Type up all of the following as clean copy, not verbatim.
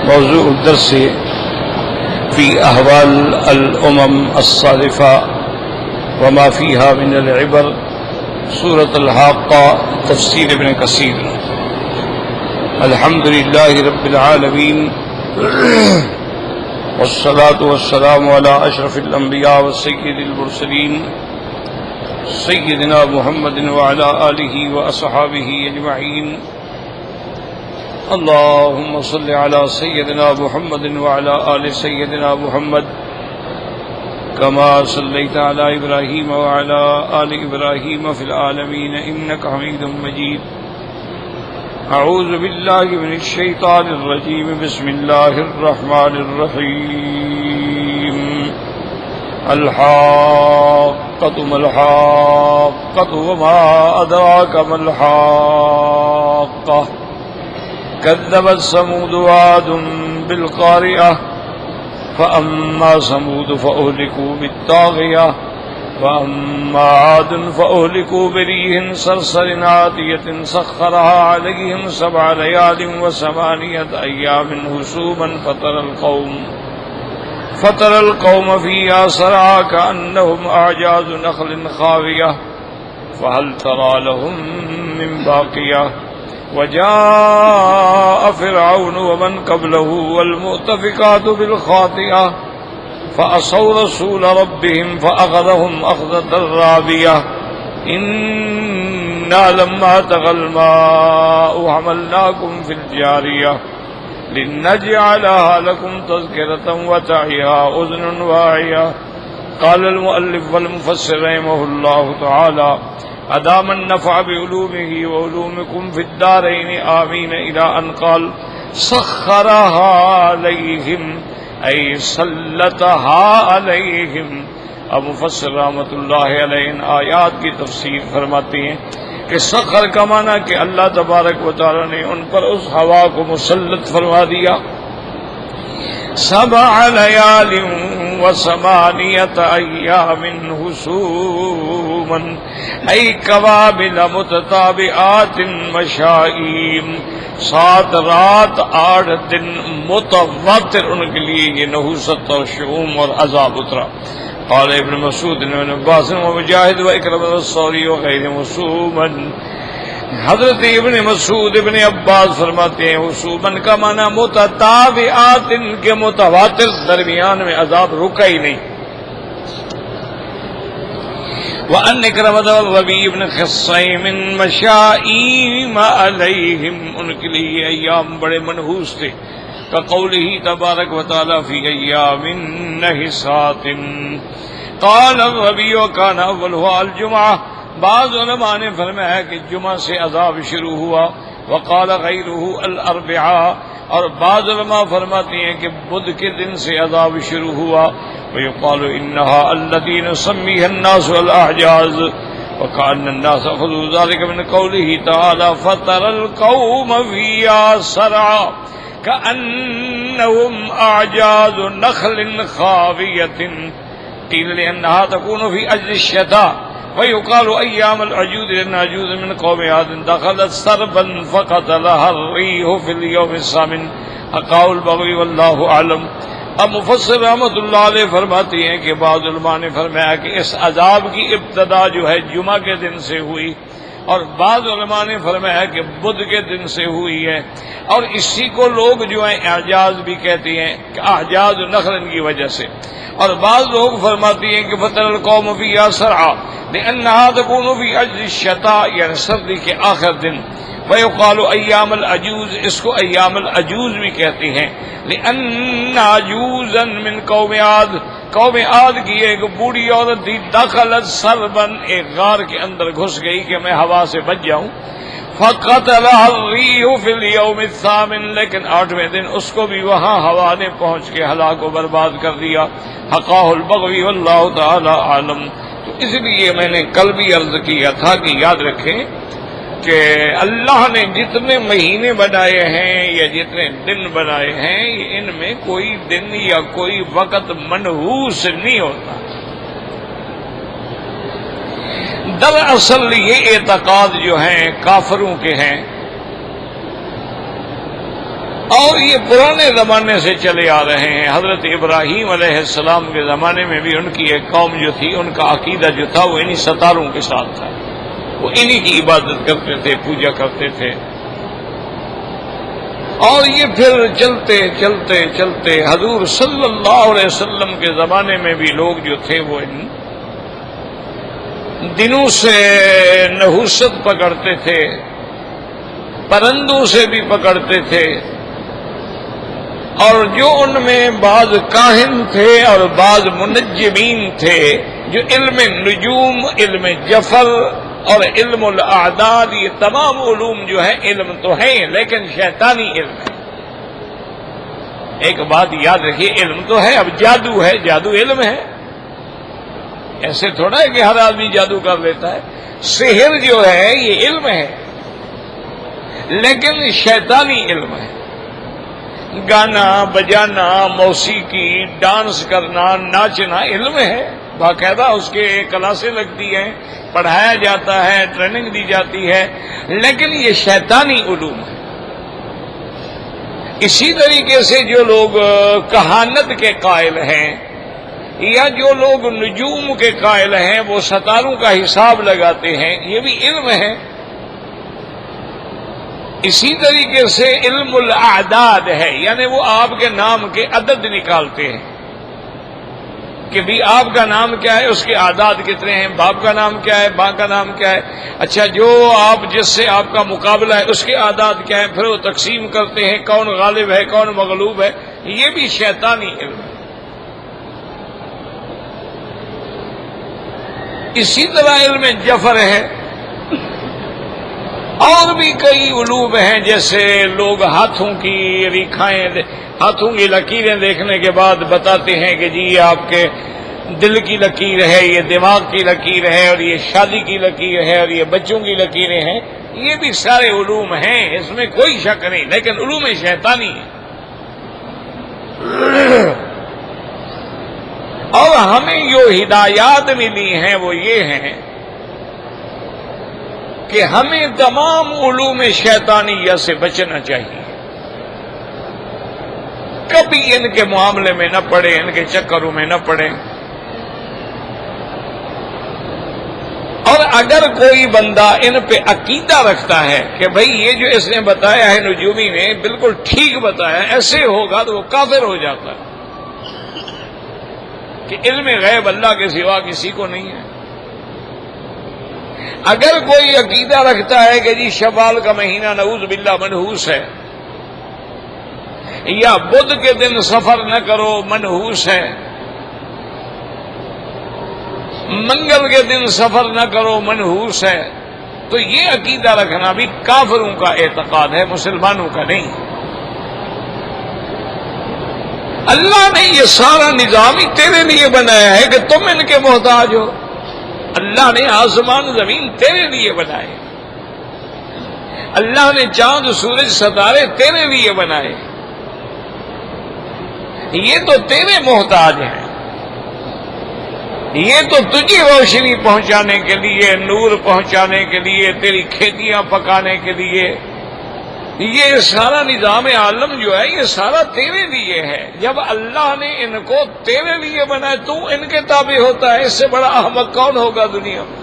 موضوع الدرس في أحوال الأمم السالفة وما فيها من العبر، سورة الحاقة، تفسير ابن كثير۔ الحمد لله رب العالمين، والصلاة والسلام على أشرف الأنبياء وسيد المرسلين سيدنا محمد وعلى آله وأصحابه أجمعين۔ اللهم صل على سيدنا محمد وعلى آل سيدنا محمد كما صليت على إبراهيم وعلى آل إبراهيم في العالمين إنك حميد مجيد۔ أعوذ بالله من الشيطان الرجيم، بسم الله الرحمن الرحيم۔ الحاقة ما الحاقة وما أدراك ما الحاقة، كذبت ثمود وعاد بالقارعة، فأما ثمود فأهلكوا بالطاغية، وأما عاد فأهلكوا بريح صرصر عاتية سخرها عليهم 7 ليال و8 أيام حسوما فترى القوم فيها صرعى كأنهم أعجاز نخل خاوية، فهل ترى لهم من باقية؟ وجاء فرعون ومن قبله والمؤتفكات بالخاطئة، فعصوا رسول ربهم فأخذهم أخذة رابية، إنا لما طغى الماء حملناكم في الجارية لنجعلها لكم تذكرة وتعيها أذن واعية۔ قال المؤلف والمفسر رحمه الله تعالى: أدام النفع بعلومه وعلومكم في الدارين آمين، إلى أن قال: سخرها عليهم، أي سلطها عليهم۔ اب مفسر رحمۃ اللہ علیہ ان آیات کی تفسیر فرماتے ہیں کہ سخر کا معنی کہ اللہ تبارک و تعالی نے ان پر اس ہوا کو مسلط فرما دیا۔ 7 ليال و8 أيام حسوما، أي قوابل متتابعات مشائم، 7 رات 8 دن متواتر ان کے لیے یہ نحوست اور شؤم اور عذاب اترا۔ قال ابن مسعود ابن عباس ومجاہد واکرمہ والثوری وغیر حسوما۔ حضرت ابن مسعود ابن عباس فرماتے ہیں حسومن کا معنی متتابعات، ان کے متواتر، درمیان میں عذاب رکا ہی نہیں۔ وأن اکرمہ والربیع ابن خصیم مشائم علیہم، ان کے لیے یہ ایام بڑے منحوس تھے، کقولہ تبارک و تعالی فی ایام نحسات۔ قال الربیع کان اولها الجمعہ، بعض علماء نے فرمایا کہ جمعہ سے عذاب شروع ہوا، وقال غیرہ الاربعاء، اور بعض علماء فرماتے ہیں کہ بدھ کے دن سے عذاب شروع ہوا، ويقال انها التي نسميها الناس الاحجاز، وكأن الناس اخذوا ذلك من قوله تعالى فترى القوم فيها صرعى كأنهم أعجاز نخل خاوية، قيل لأنها تكون في أجل الشتاء، ويقال أيام العجوز لأن عجوز من قوم عاد دخلت سربا فقتلها الريح في اليوم الثامن۔ أقال البغوي والله أعلم۔ اب مفسر رحمۃ اللہ علیہ فرماتے ہیں کہ بعض علماء نے فرمایا کہ اس عذاب کی ابتدا جو ہے جمعہ کے دن سے ہوئی، اور بعض علماء نے فرمایا کہ بدھ کے دن سے ہوئی ہے، اور اسی کو لوگ جو ہیں اعجاز بھی کہتے ہیں کہ اعجاز نخل کی وجہ سے، اور بعض لوگ فرماتے ہیں کہ فتر القوم فیہا صرعى لأنها تكون في عجز الشتاء، یعنی سردی کے آخر دن۔ ويقال ایام العجوز، اس کو ایام العجوز بھی کہتے ہیں، لأن عجوزا من قوم عاد، قوم عاد کی ایک بوڑھی عورت تھی، دخلت سربن، ایک غار کے اندر گھس گئی کہ میں ہوا سے بچ جاؤں، فقتلها الريح في اليوم الثامن، لیکن 8ویں دن اس کو بھی وہاں ہوا نے پہنچ کے ہلاک و برباد کر دیا۔ حقاہ البغوی واللہ تعالی عالم۔ تو اس لیے میں نے کل بھی عرض کیا تھا کہ یاد رکھیں کہ اللہ نے جتنے مہینے بنائے ہیں یا جتنے دن بنائے ہیں، ان میں کوئی دن یا کوئی وقت منحوس نہیں ہوتا۔ دراصل یہ اعتقاد جو ہیں کافروں کے ہیں، اور یہ پرانے زمانے سے چلے آ رہے ہیں. حضرت ابراہیم علیہ السلام کے زمانے میں بھی ان کی ایک قوم جو تھی، ان کا عقیدہ جو تھا وہ انہی ستاروں کے ساتھ تھا. وہ انہی کی عبادت کرتے تھے، پوجا کرتے تھے. اور یہ پھر چلتے چلتے چلتے حضور صلی اللہ علیہ وسلم کے زمانے میں بھی لوگ جو تھے وہ ان دنوں سے نحوست پکڑتے تھے، پرندوں سے بھی پکڑتے تھے. اور جو ان میں بعض کاہن تھے اور بعض منجمین تھے جو علم نجوم، علم جفر اور علم الاعداد، یہ تمام علوم جو ہے علم تو ہیں لیکن شیطانی علم ہے. ایک بات یاد رکھیے، علم تو ہے، اب جادو ہے، جادو علم ہے. ایسے تھوڑا ہے کہ ہر آدمی جادو کر لیتا ہے. سحر جو ہے یہ علم ہے لیکن شیطانی علم ہے. گانا بجانا، موسیقی، ڈانس کرنا، ناچنا علم ہے، باقاعدہ اس کے کلاسیں لگتی ہیں، پڑھایا جاتا ہے، ٹریننگ دی جاتی ہے، لیکن یہ شیطانی علوم ہے. اسی طریقے سے جو لوگ کہانت کے قائل ہیں یا جو لوگ نجوم کے قائل ہیں، وہ ستاروں کا حساب لگاتے ہیں، یہ بھی علم ہے. اسی طریقے سے علم الاعداد ہے، یعنی وہ آپ کے نام کے عدد نکالتے ہیں کہ بھی آپ کا نام کیا ہے، اس کے اعداد کتنے ہیں، باپ کا نام کیا ہے، ماں کا نام کیا ہے. اچھا، جو آپ جس سے آپ کا مقابلہ ہے اس کے اعداد کیا ہے، پھر وہ تقسیم کرتے ہیں کون غالب ہے کون مغلوب ہے. یہ بھی شیطانی علم ہے. اسی طرح علم جفر ہے. اور بھی کئی علوم ہیں، جیسے لوگ ہاتھوں کی ریکھائیں، ہاتھوں کی لکیریں دیکھنے کے بعد بتاتے ہیں کہ جی یہ آپ کے دل کی لکیر ہے، یہ دماغ کی لکیر ہے، اور یہ شادی کی لکیر ہے، اور یہ بچوں کی لکیریں ہیں. یہ بھی سارے علوم ہیں، اس میں کوئی شک نہیں، لیکن علوم شیطانی ہیں. اور ہمیں جو ہدایات ملی ہیں وہ یہ ہیں کہ ہمیں تمام علوم شیطانیہ سے بچنا چاہیے. کبھی ان کے معاملے میں نہ پڑے، ان کے چکروں میں نہ پڑے. اور اگر کوئی بندہ ان پہ عقیدہ رکھتا ہے کہ بھئی یہ جو اس نے بتایا ہے نجومی نے بالکل ٹھیک بتایا، ایسے ہوگا، تو وہ کافر ہو جاتا ہے کہ علم غیب اللہ کے سوا کسی کو نہیں ہے. اگر کوئی عقیدہ رکھتا ہے کہ جی شوال کا مہینہ نعوذ باللہ منحوس ہے، یا بدھ کے دن سفر نہ کرو منحوس ہے، منگل کے دن سفر نہ کرو منحوس ہے، تو یہ عقیدہ رکھنا بھی کافروں کا اعتقاد ہے، مسلمانوں کا نہیں. اللہ نے یہ سارا نظام ہی تیرے لیے بنایا ہے کہ تم ان کے محتاج ہو. اللہ نے آسمان زمین تیرے لیے بنائے، اللہ نے چاند سورج ستارے تیرے لیے بنائے. یہ تو تیرے محتاج ہیں، یہ تو تجھے روشنی پہنچانے کے لیے، نور پہنچانے کے لیے، تیری کھیتیاں پکانے کے لیے. یہ سارا نظام عالم جو ہے یہ سارا تیرے لیے ہے. جب اللہ نے ان کو تیرے لیے بنایا، تو ان کے تابع ہوتا ہے. اس سے بڑا احمق کون ہوگا دنیا میں؟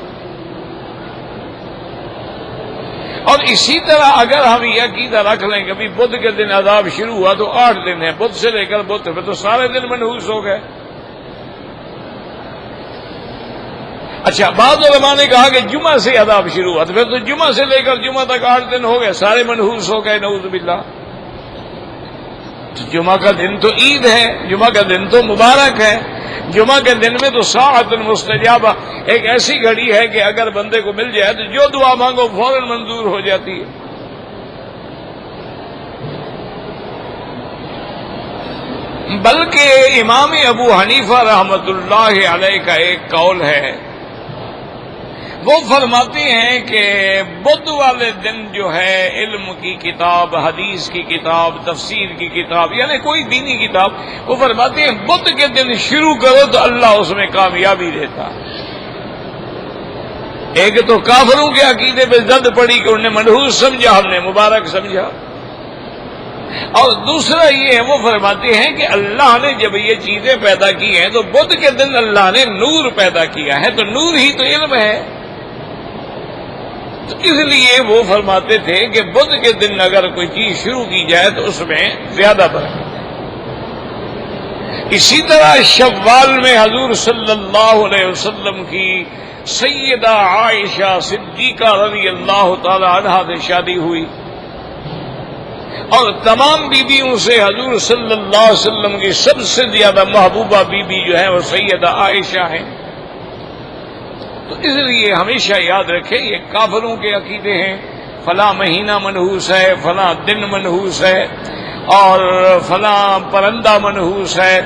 اور اسی طرح اگر ہم یہ عقیدہ رکھ لیں کہ بھی بدھ کے دن عذاب شروع ہوا تو 8 دن ہے، بدھ سے لے کر بدھ پہ تو سارے دن منحوس ہو گئے. اچھا، بعض علماء نے کہا کہ جمعہ سے عذاب شروع ہوا، تو پھر تو جمعہ سے لے کر جمعہ تک 8 دن ہو گئے، سارے منحوس ہو گئے، نعوذ باللہ. تو جمعہ کا دن تو عید ہے، جمعہ کا دن تو مبارک ہے. جمعہ کے دن میں تو ساعۃ مستجابہ، ایک ایسی گھڑی ہے کہ اگر بندے کو مل جائے تو جو دعا مانگو فوراً منظور ہو جاتی ہے. بلکہ امام ابو حنیفہ رحمۃ اللہ علیہ کا ایک قول ہے، وہ فرماتے ہیں کہ بدھ والے دن جو ہے علم کی کتاب، حدیث کی کتاب، تفسیر کی کتاب، یعنی کوئی دینی کتاب، وہ فرماتے ہیں بدھ کے دن شروع کرو تو اللہ اس میں کامیابی دیتا. ایک تو کافروں کے عقیدے پہ زد پڑی کہ انہوں نے منحوس سمجھا، ہم نے مبارک سمجھا. اور دوسرا یہ ہے، وہ فرماتے ہیں کہ اللہ نے جب یہ چیزیں پیدا کی ہیں تو بدھ کے دن اللہ نے نور پیدا کیا ہے، تو نور ہی تو علم ہے۔ تو اس لیے وہ فرماتے تھے کہ بدھ کے دن اگر کوئی چیز شروع کی جائے تو اس میں زیادہ برکت ہے۔ اسی طرح شوال میں حضور صلی اللہ علیہ وسلم کی سیدہ عائشہ صدیقہ رضی اللہ تعالی عنہا سے شادی ہوئی، اور تمام بیویوں سے حضور صلی اللہ علیہ وسلم کی سب سے زیادہ محبوبہ بیوی جو ہے وہ سیدہ عائشہ ہیں۔ تو اس لیے ہمیشہ یاد رکھیں یہ کافروں کے عقیدے ہیں، فلاں مہینہ منحوس ہے، فلاں دن منحوس ہے، اور فلاں پرندہ منحوس ہے،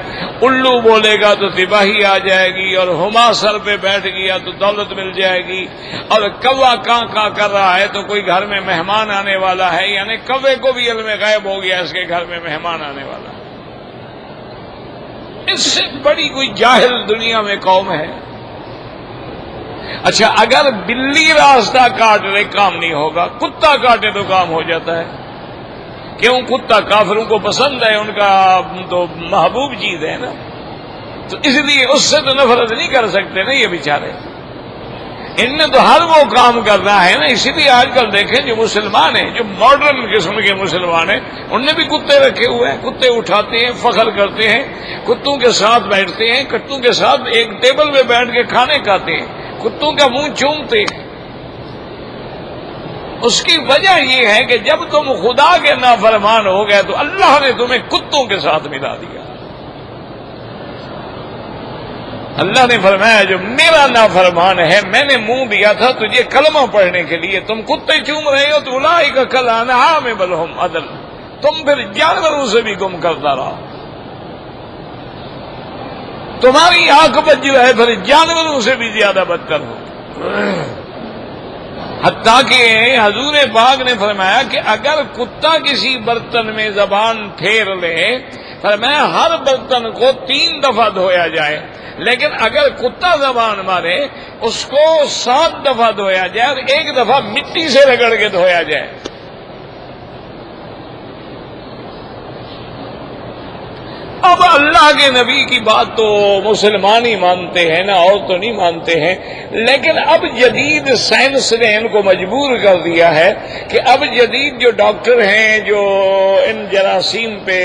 الو بولے گا تو تباہی آ جائے گی، اور ہما سر پہ بیٹھ گیا تو دولت مل جائے گی، اور کوا کاں کاں کر رہا ہے تو کوئی گھر میں مہمان آنے والا ہے، یعنی کوے کو بھی علم غیب ہو گیا اس کے گھر میں مہمان آنے والا ہے۔ اس سے بڑی کوئی جاہل دنیا میں قوم ہے۔ اچھا، اگر بلی راستہ کاٹ لے کام نہیں ہوگا، کتا کاٹے تو کام ہو جاتا ہے۔ کیوں؟ کتا کافروں کو پسند ہے، ان کا تو محبوب چیز ہے نا، تو اس لیے اس سے تو نفرت نہیں کر سکتے نا یہ بیچارے۔ ان نے تو ہر وہ کام کرنا ہے نا، اسی لیے آج کل دیکھیں جو مسلمان ہیں، جو ماڈرن قسم کے مسلمان ہیں، ان نے بھی کتے رکھے ہوئے ہیں، کتے اٹھاتے ہیں، فخر کرتے ہیں، کتوں کے ساتھ بیٹھتے ہیں، کتوں کے ساتھ ایک ٹیبل پہ بیٹھ کے کھانے کھاتے ہیں، کتوں کا منہ چومتے ہیں۔ اس کی وجہ یہ ہے کہ جب تم خدا کے نافرمان ہو گئے تو اللہ نے تمہیں کتوں کے ساتھ ملا دیا۔ اللہ نے فرمایا جو میرا نافرمان ہے، میں نے منہ دیا تھا تجھے کلمہ پڑھنے کے لیے، تم کتے چوم رہے ہو تو اولئک کالانعام بل ھم اضل، تم پھر جانوروں سے بھی گم کرتا رہا، تمہاری عاقبت جو ہے پھر جانوروں سے بھی زیادہ بدتر ہو۔ حتیٰ کہ حضور پاک نے فرمایا کہ اگر کتا کسی برتن میں زبان پھیر لے، فرمایا ہر برتن کو 3 دفعہ دھویا جائے، لیکن اگر کتا زبان مارے اس کو 7 دفعہ دھویا جائے اور 1 دفعہ مٹی سے رگڑ کے دھویا جائے۔ اب اللہ کے نبی کی بات تو مسلمان ہی مانتے ہیں نا، اور تو نہیں مانتے ہیں، لیکن اب جدید سائنس نے ان کو مجبور کر دیا ہے کہ اب جدید جو ڈاکٹر ہیں جو ان جراثیم پہ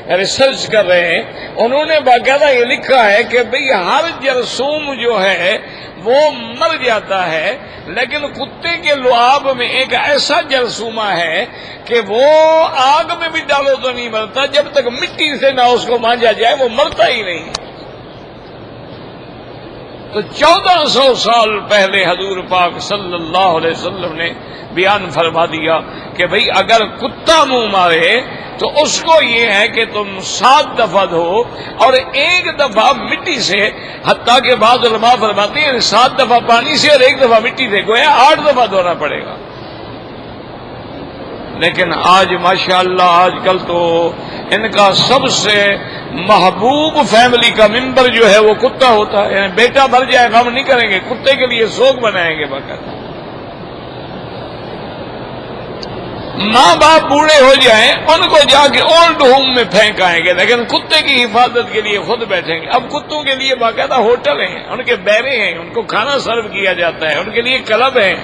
ریسرچ کر رہے ہیں، انہوں نے باقاعدہ یہ لکھا ہے کہ بھئی ہر جرثوم جو ہے وہ مر جاتا ہے، لیکن کتے کے لعاب میں ایک ایسا جرثومہ ہے کہ وہ آگ میں بھی ڈالو تو نہیں مرتا، جب تک مٹی سے نہ اس کو مانجا جائے وہ مرتا ہی نہیں۔ تو 1400 سال پہلے حضور پاک صلی اللہ علیہ وسلم نے بیان فرما دیا کہ بھئی اگر کتا منہ مارے تو اس کو یہ ہے کہ تم 7 دفعہ دھو اور 1 دفعہ مٹی سے، حتیٰ کہ بعض علماء فرماتے ہیں 7 دفعہ پانی سے اور 1 دفعہ مٹی سے، گویا 8 دفعہ دھونا پڑے گا۔ لیکن آج ماشاءاللہ آج کل تو ان کا سب سے محبوب فیملی کا ممبر جو ہے وہ کتا ہوتا ہے، یعنی بیٹا مر جائے غم نہیں کریں گے، کتے کے لیے سوگ بنائیں گے باقاعدہ۔ ماں باپ بوڑھے ہو جائیں ان کو جا کے اولڈ ہوم میں پھینک آئیں گے، لیکن کتے کی حفاظت کے لیے خود بیٹھیں گے۔ اب کتوں کے لیے باقاعدہ ہوٹل ہیں، ان کے بیرے ہیں، ان کو کھانا سرو کیا جاتا ہے، ان کے لیے کلب ہیں۔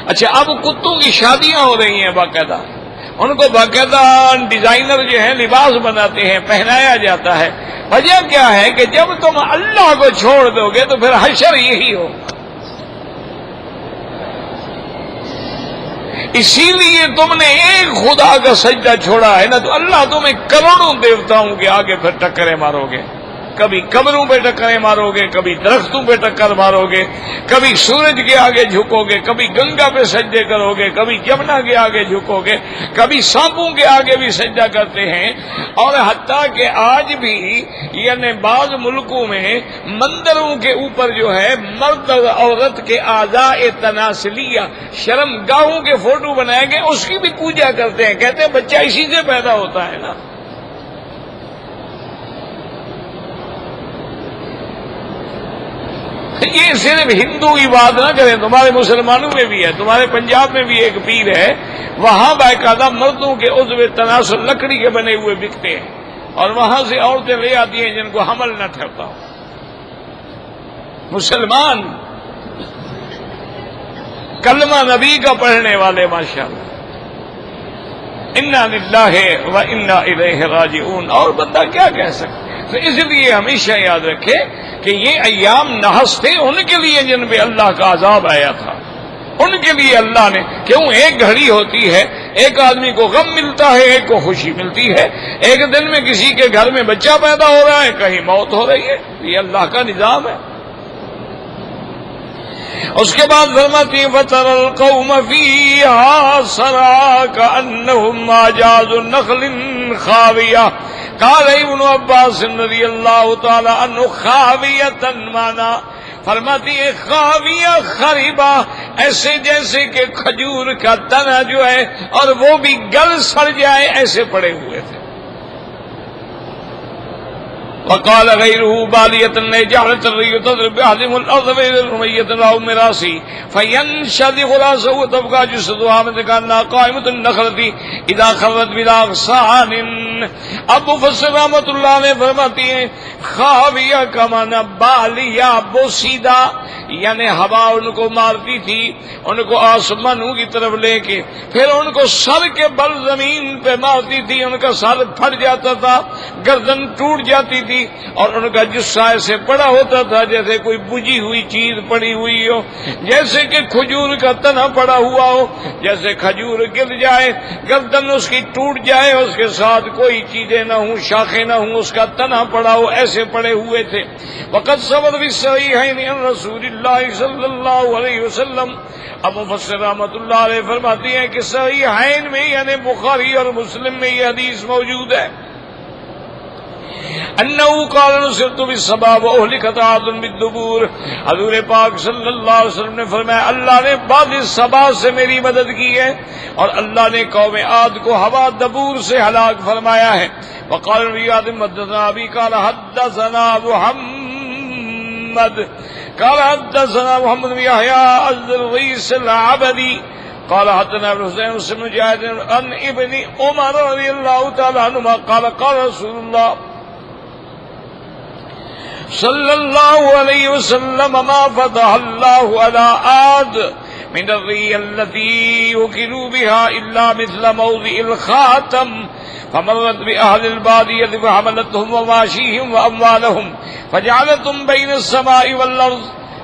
اچھا، اب کتوں کی شادیاں ہو رہی ہیں باقاعدہ، ان کو باقاعدہ ڈیزائنر جو ہیں لباس بناتے ہیں، پہنایا جاتا ہے۔ وجہ کیا ہے کہ جب تم اللہ کو چھوڑ دو گے تو پھر حشر یہی ہو۔ اسی لیے تم نے ایک خدا کا سجدہ چھوڑا ہے نا، تو اللہ تمہیں کروڑوں دیوتاؤں کے آگے پھر ٹکریں مارو گے، کبھی قبروں پہ ٹکریں مارو گے، کبھی درختوں پہ ٹکر مارو گے، کبھی سورج کے آگے جھکو گے، کبھی گنگا پہ سجدے کرو گے، کبھی جمنا کے آگے جھکو گے، کبھی سانپوں کے آگے بھی سجدہ کرتے ہیں۔ اور حتیٰ کہ آج بھی یعنی بعض ملکوں میں مندروں کے اوپر جو ہے مرد اور عورت کے اعضاء تناسلیہ شرم گاہوں کے فوٹو بنائے گئے، اس کی بھی پوجا کرتے ہیں، کہتے ہیں بچہ اسی سے پیدا ہوتا ہے نا۔ یہ صرف ہندو کی بات نہ کریں، تمہارے مسلمانوں میں بھی ہے، تمہارے پنجاب میں بھی ایک پیر ہے، وہاں باقاعدہ مردوں کے عضو تناسل لکڑی کے بنے ہوئے بکتے ہیں، اور وہاں سے عورتیں لے آتی ہیں جن کو حمل نہ ٹھہرتا ہو۔ مسلمان کلمہ نبی کا پڑھنے والے ماشاءاللہ، انا للہ و انا الیہ راجعون، اور بندہ کیا کہہ سکتا؟ تو اس لیے ہمیشہ یاد رکھے کہ یہ ایام نحس تھے ان کے لیے جن پہ اللہ کا عذاب آیا تھا، ان کے لیے اللہ نے، کیوں ایک گھڑی ہوتی ہے، ایک آدمی کو غم ملتا ہے، ایک کو خوشی ملتی ہے، ایک دن میں کسی کے گھر میں بچہ پیدا ہو رہا ہے، کہیں موت ہو رہی ہے، یہ اللہ کا نظام ہے۔ اس کے بعد فرماتی ہیں وَتَرَى الْقَوْمَ فِيهَا سَرَعَىٰ كَأَنَّهُمْ أَعْجَازُ نَخْلٍ خَاوِيَةٍ قال ابن عباس رضی اللہ تعالی عنہ خاویۃ مانا، فرماتی ہے خاویہ خریبہ، ایسے جیسے کہ کھجور کا تنا جو ہے اور وہ بھی گل سڑ جائے ایسے پڑے ہوئے تھے۔ وقال غيره بالية جعلت الريح تضرب بأحدهم الأرض فإذا رمية له مراسي فينشدق رأسه وتبقى جسدها مثل كأنها قائمة النخلة إذا خرت بلا أغصان۔ اب مفسر رحمۃ اللہ نے فرماتی ہیں خاویہ کا معنی بالیہ بوسیدہ، یعنی ہوا ان کو مارتی تھی، ان کو آسمانوں کی طرف لے کے، پھر ان کو سر کے بل زمین پہ مارتی تھی، ان کا سر پھٹ جاتا تھا، گردن ٹوٹ جاتی تھی، اور ان کا جسہ ایسے پڑا ہوتا تھا جیسے کوئی بجھی ہوئی چیز پڑی ہوئی ہو، جیسے کہ کھجور کا تنا پڑا ہوا ہو، جیسے کھجور گر جائے، گردن اس کی ٹوٹ جائے، اس کے ساتھ کوئی چیزیں نہ ہوں، شاخیں نہ ہوں، اس کا تنا پڑا ہو، ایسے پڑے ہوئے تھے۔ وقد ثبت فی الصحیحین عن رسول اللہ صلی اللہ علیہ وسلم، اب مفسر رحمۃ اللہ علیہ فرماتی ہیں کہ صحیحین میں یعنی بخاری اور مسلم میں یہ حدیث موجود ہے، انہو قال نصرت بالصبا واہلکت عاد بالدبور، حضور پاک صلی اللہ علیہ وسلم نے فرمایا اللہ نے باد صبا سے میری مدد کی ہے، اور اللہ نے قوم عاد کو ہوا دبور سے ہلاک فرمایا ہے۔ وقال ریاض حدثنا ابی قال حدثنا محمد قال حدثنا محمد بن یحییٰ الضریس العبدی قال حدثنا ابن حسین بن جاہد عن ابن عمر رضی اللہ تعالی عنہما قال قال رسول اللہ صلی اللہ علیہ وسلم ما فتح اللہ علی عاد من الريح التي وكلوا بها إلا مثل موضع الخاتم فمرت بأهل البادية فحملتهم وماشيهم وأموالهم فجعلتهم بين السماء والأرض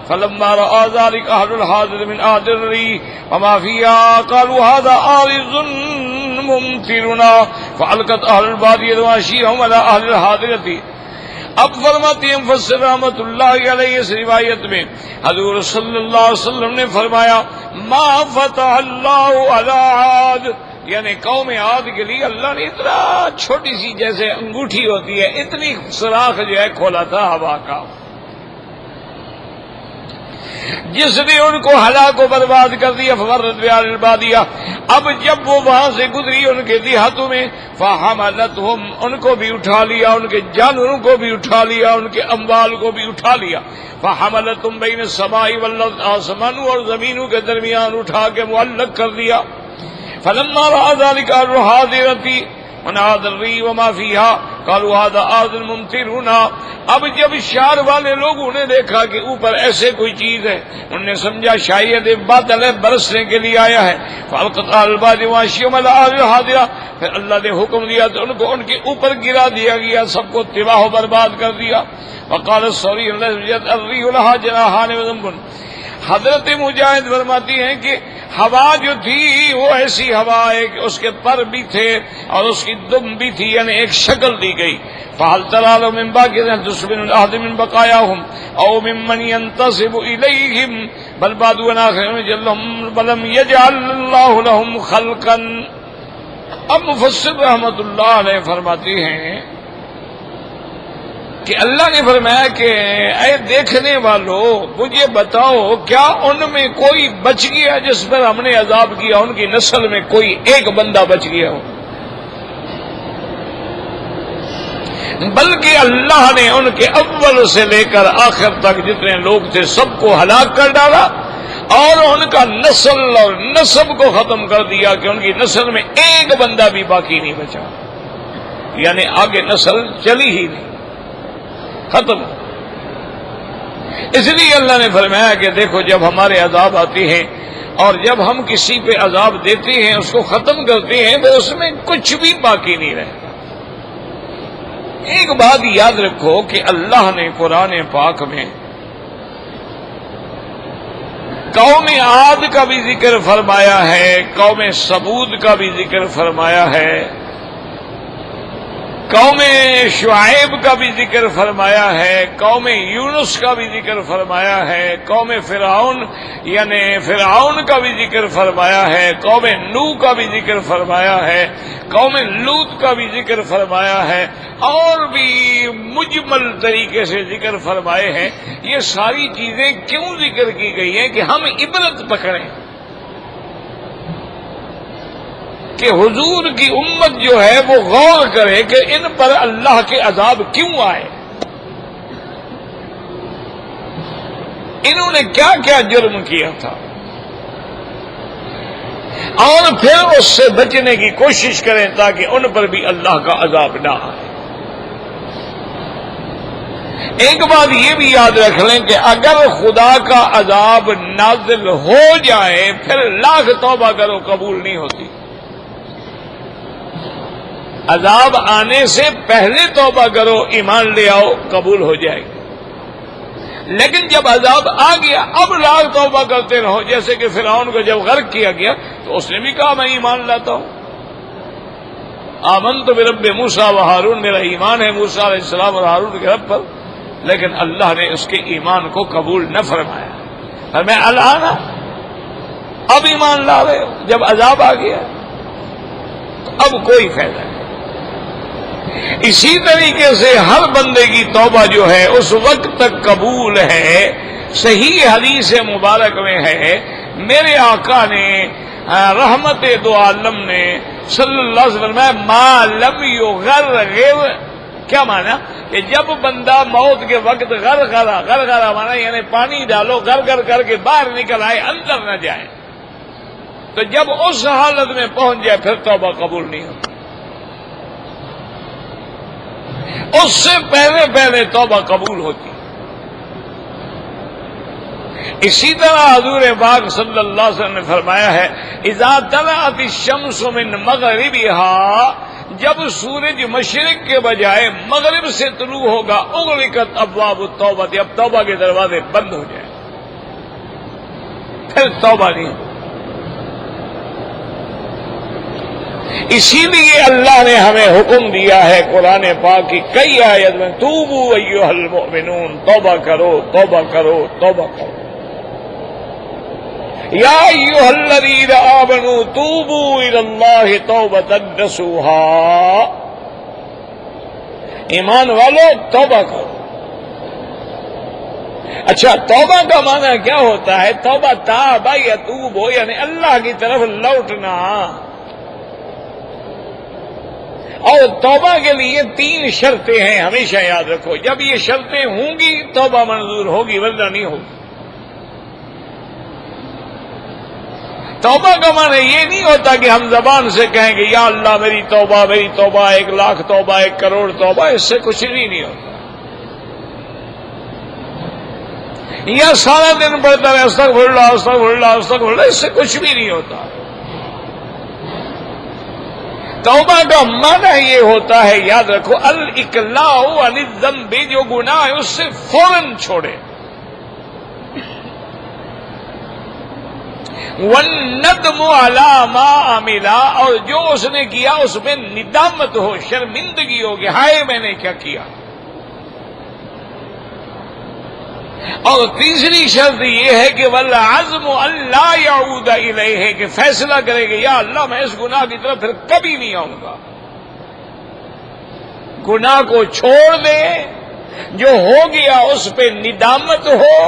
فلما رأى ذلك أهل الحاضر من أهل الريح وما فيها قالوا هذا عارض ممطرنا فألقت أهل البادية وماشيهم على أهل الحاضرة۔ اب فرماتے ہیں مفسر رحمۃ اللہ علیہ اس روایت میں حضور صلی اللہ علیہ وسلم نے فرمایا ما فتح اللہ علی عاد، یعنی قوم عاد کے لیے اللہ نے اتنا چھوٹی سی جیسے انگوٹھی ہوتی ہے اتنی سوراخ جو ہے کھولا تھا ہوا کا، جس نے ان کو ہلاک و برباد کر دیا۔ فمرت بأهل البادیہ، اب جب وہ وہاں سے گزری ان کے دیہاتوں میں، فحملتهم، ان کو بھی اٹھا لیا، ان کے جانوروں کو بھی اٹھا لیا، ان کے اموال کو بھی اٹھا لیا۔ فحملتهم بین السماء والارض، آسمانوں اور زمینوں کے درمیان اٹھا کے معلق کر دیا۔ فلما رأى ذلك أهل الحاضرة من هذا الريح وما فيها قالوا هذا عاد ممطرنا۔ اب جب شہر والے لوگوں نے دیکھا کہ اوپر ایسے کوئی چیز ہے، انہوں نے سمجھا شاید بادل ہے، برسنے کے لیے آیا ہے۔ فألقت أهل البادية وماشيهم على أهل الحاضرة، پھر اللہ نے حکم دیا تو ان کو ان کے اوپر گرا دیا گیا، سب کو تباہ و برباد کر دیا۔ وقال الصوری الريح لها جناحان وذنب، حضرت مجاہد فرماتی ہیں کہ ہوا جو تھی وہ ایسی ہوا ہے کہ اس کے پر بھی تھے اور اس کی دم بھی تھی، یعنی ایک شکل دی گئی۔ فَهَلْ تَرَىٰ لَهُم مِّن بَاقِيَةٍ تُسْبِحُ الْأَرْضُ مِن بَقَايَاهُمْ أَوْ مِمَّنْ يَنتَسِبُ إِلَيْهِمْ بَلْ بَعْضُهُمْ آخَرُ وَلَمْ يَجْعَلِ اللَّهُ لَهُمْ خَلْقًا۔ اب مفسر رحمۃ اللہ علیہ فرماتی ہیں کہ اللہ نے فرمایا کہ اے دیکھنے والو مجھے بتاؤ کیا ان میں کوئی بچ گیا جس پر ہم نے عذاب کیا، ان کی نسل میں کوئی ایک بندہ بچ گیا ہو؟ بلکہ اللہ نے ان کے اول سے لے کر آخر تک جتنے لوگ تھے سب کو ہلاک کر ڈالا، اور ان کا نسل اور نسب کو ختم کر دیا کہ ان کی نسل میں ایک بندہ بھی باقی نہیں بچا، یعنی آگے نسل چلی ہی نہیں، ختم۔ اس لیے اللہ نے فرمایا کہ دیکھو جب ہمارے عذاب آتے ہیں اور جب ہم کسی پہ عذاب دیتے ہیں، اس کو ختم کرتے ہیں، تو اس میں کچھ بھی باقی نہیں رہتا۔ ایک بات یاد رکھو کہ اللہ نے قرآن پاک میں قوم عاد کا بھی ذکر فرمایا ہے، قوم ثمود کا بھی ذکر فرمایا ہے، قوم شعیب کا بھی ذکر فرمایا ہے، قوم یونس کا بھی ذکر فرمایا ہے، قوم فرعون یعنی فرعون کا بھی ذکر فرمایا ہے، قوم نوح کا بھی ذکر فرمایا ہے، قوم لوط کا بھی ذکر فرمایا ہے، اور بھی مجمل طریقے سے ذکر فرمائے ہیں۔ یہ ساری چیزیں کیوں ذکر کی گئی ہیں کہ ہم عبرت پکڑیں کہ حضور کی امت جو ہے وہ غور کرے کہ ان پر اللہ کے عذاب کیوں آئے، انہوں نے کیا کیا جرم کیا تھا، اور پھر اس سے بچنے کی کوشش کریں تاکہ ان پر بھی اللہ کا عذاب نہ آئے۔ ایک بات یہ بھی یاد رکھ لیں کہ اگر خدا کا عذاب نازل ہو جائے پھر لاکھ توبہ کرو قبول نہیں ہوتی، عذاب آنے سے پہلے توبہ کرو، ایمان لے آؤ، قبول ہو جائے گی۔ لیکن جب عذاب آ گیا اب لاکھ توبہ کرتے رہو، جیسے کہ فرعون کو جب غرق کیا گیا تو اس نے بھی کہا میں ایمان لاتا ہوں، آمنت برب موسیٰ و ہارون، میرا ایمان ہے موسیٰ علیہ السلام اور ہارون کے رب پر، لیکن اللہ نے اس کے ایمان کو قبول نہ فرمایا۔ اور میں الآن اب ایمان لا رہے ہو، جب عذاب آ گیا تو اب کوئی فائدہ نہیں۔ اسی طریقے سے ہر بندے کی توبہ جو ہے اس وقت تک قبول ہے۔ صحیح حدیث مبارک میں ہے، میرے آقا نے رحمت دو عالم نے صلی اللہ علیہ وسلم میں ما لم یغرغر، کیا مانا کہ جب بندہ موت کے وقت غرغرہ مانا یعنی پانی ڈالو غرغر کر کے باہر نکل آئے، اندر نہ جائے، تو جب اس حالت میں پہنچ جائے پھر توبہ قبول نہیں ہوتی، اس سے پہلے توبہ قبول ہوتی۔ اسی طرح حضور پاک صلی اللہ علیہ وسلم نے فرمایا ہے اذا طلعت الشمس من مغربها، جب سورج مشرق کے بجائے مغرب سے طلوع ہوگا، اغلقت ابواب التوبہ، اب توبہ کے دروازے بند ہو جائیں، پھر توبہ نہیں ہوتی۔ اسی لیے اللہ نے ہمیں حکم دیا ہے قرآن پاک کی کئی آیت میں توبوا ایھا المؤمنون، توبہ کرو توبہ کرو توبہ کرو، یا ایھا الذین آمنوا توبوا الی اللہ توبۃ نصوحا، ایمان والو توبہ کرو۔ اچھا توبہ کا معنی کیا ہوتا ہے؟ توبہ تاب یتوب ہو یعنی اللہ کی طرف لوٹنا، اور توبہ کے لیے 3 شرطیں ہیں، ہمیشہ یاد رکھو، جب یہ شرطیں ہوں گی توبہ منظور ہوگی ورنہ نہیں ہوگی۔ توبہ کا معنی یہ نہیں ہوتا کہ ہم زبان سے کہیں گے یا اللہ میری توبہ 1 لاکھ توبہ 1 کروڑ توبہ، اس سے کچھ بھی نہیں ہوتا، یا سارا دن پڑھتا ہے استغفر اللہ استغفر اللہ استغفر اللہ، اس سے کچھ بھی نہیں ہوتا۔ توبہ کا معنی یہ ہوتا ہے، یاد رکھو، الاقلاع عن الذنب، جو گناہ ہے اس سے فوراً چھوڑے، والندم علی ما عمل، اور جو اس نے کیا اس میں ندامت ہو، شرمندگی ہو کہ ہائے میں نے کیا کیا۔ اور تیسری شرط یہ ہے کہ والعزم الا یعود الیہ، کہ فیصلہ کرے کہ یا اللہ میں اس گناہ کی طرف پھر کبھی نہیں آؤں گا، گناہ کو چھوڑ دے، جو ہو گیا اس پہ ندامت ہو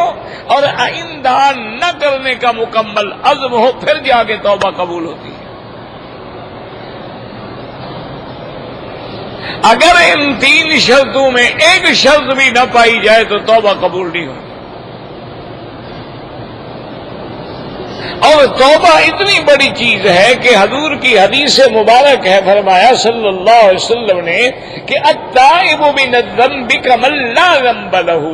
اور آئندہ نہ کرنے کا مکمل عزم ہو، پھر جا کے توبہ قبول ہوتی ہے۔ اگر ان 3 شرطوں میں ایک شرط بھی نہ پائی جائے تو توبہ قبول نہیں ہوگی. اور توبہ اتنی بڑی چیز ہے کہ حضور کی حدیث مبارک ہے، فرمایا صلی اللہ علیہ وسلم نے کہ التائب من الذنب کمن لا ذنب له،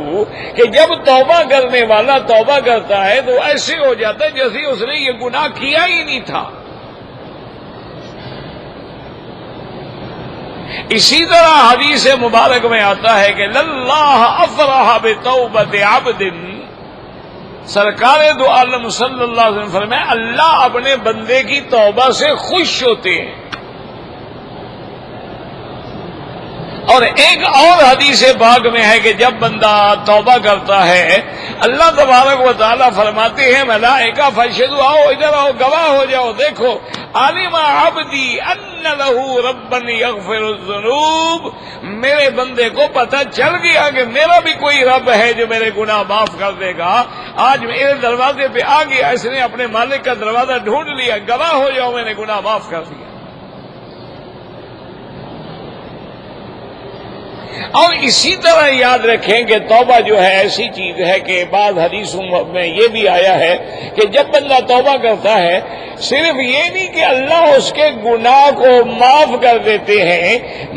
کہ جب توبہ کرنے والا توبہ کرتا ہے تو ایسے ہو جاتا ہے جیسے اس نے یہ گناہ کیا ہی نہیں تھا. اسی طرح حدیث مبارک میں آتا ہے کہ للہ افرح بتوبۃ عبد، سرکار دو عالم صلی اللہ علیہ وسلم فرمائے اللہ اپنے بندے کی توبہ سے خوش ہوتے ہیں. اور ایک اور حدیث پاک میں ہے کہ جب بندہ توبہ کرتا ہے اللہ تبارک و تعالیٰ فرماتے ہیں ملائکہ فاشہدوا، آؤ ادھر آؤ، گواہ ہو جاؤ، دیکھو علم عبدی ان لہ ربا یغفر الذنوب، میرے بندے کو پتہ چل گیا کہ میرا بھی کوئی رب ہے جو میرے گناہ معاف کر دے گا. آج میرے دروازے پہ آ گیا، اس نے اپنے مالک کا دروازہ ڈھونڈ لیا، گواہ ہو جاؤ میں نے گناہ معاف کر دیا. اور اسی طرح یاد رکھیں کہ توبہ جو ہے ایسی چیز ہے کہ بعض حدیثوں میں یہ بھی آیا ہے کہ جب بندہ توبہ کرتا ہے صرف یہ نہیں کہ اللہ اس کے گناہ کو معاف کر دیتے ہیں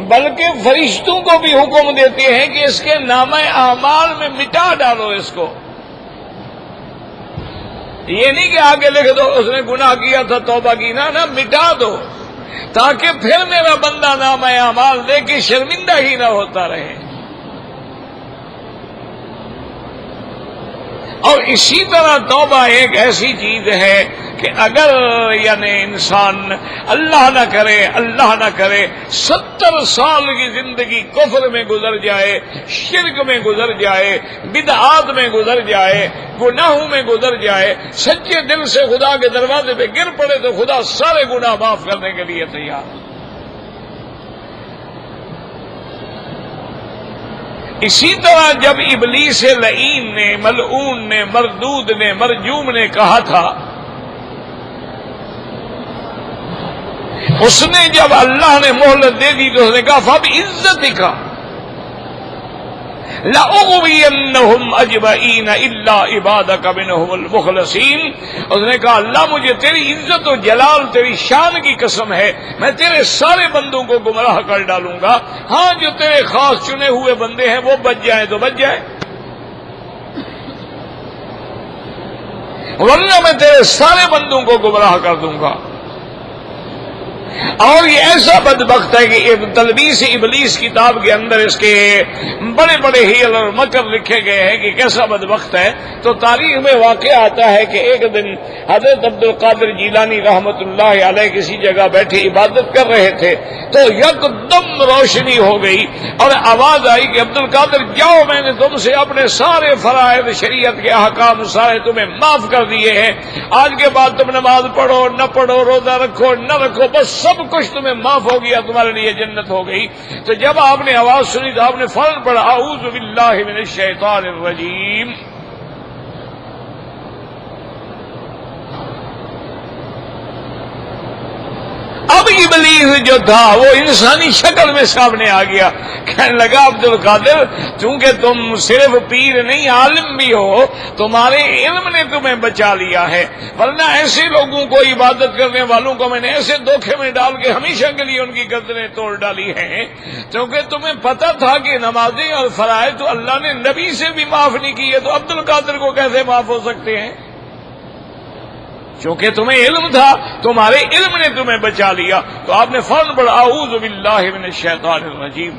بلکہ فرشتوں کو بھی حکم دیتے ہیں کہ اس کے نامہ اعمال میں مٹا ڈالو اس کو. یہ نہیں کہ آگے لکھ دو اس نے گناہ کیا تھا توبہ کی، نہ مٹا دو تاکہ پھر میرا بندہ نامہ اعمال دے کے شرمندہ ہی نہ ہوتا رہے. اور اسی طرح توبہ ایک ایسی چیز ہے کہ اگر یعنی انسان اللہ نہ کرے 70 سال کی زندگی کفر میں گزر جائے، شرک میں گزر جائے، بدعات میں گزر جائے، گناہوں میں گزر جائے، سچے دل سے خدا کے دروازے پہ گر پڑے تو خدا سارے گناہ معاف کرنے کے لیے تیار. اسی طرح جب ابلیس لعین نے، ملعون نے، مردود نے، مرجوم نے کہا تھا، اس نے جب اللہ نے مہلت دے دی تو اس نے کہا فَبِعِزَّتِكَ لَأُغْوِيَنَّهُمْ أَجْمَعِينَ إِلَّا عِبَادَكَ مِنْهُمُ الْمُخْلَصِينَ. اس نے کہا اللہ مجھے تیری عزت و جلال، تیری شان کی قسم ہے میں تیرے سارے بندوں کو گمراہ کر ڈالوں گا. ہاں جو تیرے خاص چنے ہوئے بندے ہیں وہ بچ جائیں تو بچ جائیں، ورنہ میں تیرے سارے بندوں کو گمراہ کر دوں گا. اور یہ ایسا بدبخت ہے کہ تلبیس ابلیس کتاب کے اندر اس کے بڑے بڑے ہیل اور مکر لکھے گئے ہیں کہ کیسا بدبخت ہے. تو تاریخ میں واقع آتا ہے کہ ایک دن حضرت عبد القادر جیلانی رحمت اللہ علیہ کسی جگہ بیٹھے عبادت کر رہے تھے تو یکدم روشنی ہو گئی اور آواز آئی کہ عبد القادر جاؤ، میں نے تم سے اپنے سارے فرائض شریعت کے احکام سارے تمہیں معاف کر دیے ہیں، آج کے بعد تم نماز پڑھو نہ پڑھو، روزہ رکھو نہ رکھو، بس سب کچھ تمہیں معاف ہو گیا، تمہارے لیے جنت ہو گئی. تو جب آپ نے آواز سنی تو آپ نے فوراً پڑھا اعوذ باللہ من الشیطان الرجیم. اب ابلیس جو تھا وہ انسانی شکل میں سامنے آ گیا، کہنے لگا عبد القادر چونکہ تم صرف پیر نہیں عالم بھی ہو، تمہارے علم نے تمہیں بچا لیا ہے، ورنہ ایسے لوگوں کو عبادت کرنے والوں کو میں نے ایسے دھوکے میں ڈال کے ہمیشہ کے لیے ان کی گردنیں توڑ ڈالی ہیں. کیونکہ تمہیں پتہ تھا کہ نمازیں اور فرائض تو اللہ نے نبی سے بھی معاف نہیں کی ہے، تو عبد القادر کو کیسے معاف ہو سکتے ہیں؟ چونکہ تمہیں علم تھا، تمہارے علم نے تمہیں بچا لیا. تو آپ نے فوراً پڑھا اعوذ باللہ من الشیطان الرجیم.